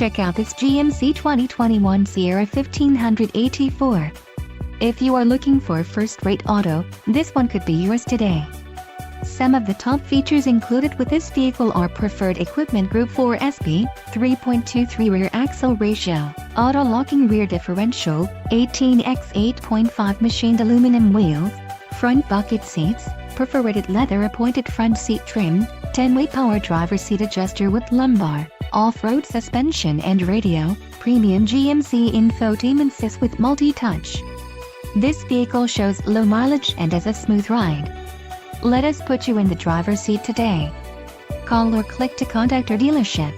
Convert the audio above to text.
Check out this GMC 2021 Sierra 1500 AT4. If you are looking for a first-rate auto, this one could be yours today. Some of the top features included with this vehicle are preferred equipment Group 4 SP, 3.23 rear axle ratio, auto-locking rear differential, 18x8.5 machined aluminum wheels, front bucket seats, perforated leather appointed front seat trim, 10-way power driver seat adjuster with lumbar, off-road suspension and radio, premium GMC infotainment system with multi-touch. This vehicle shows low mileage and has a smooth ride. Let us put you in the driver's seat today. Call or click to contact our dealership.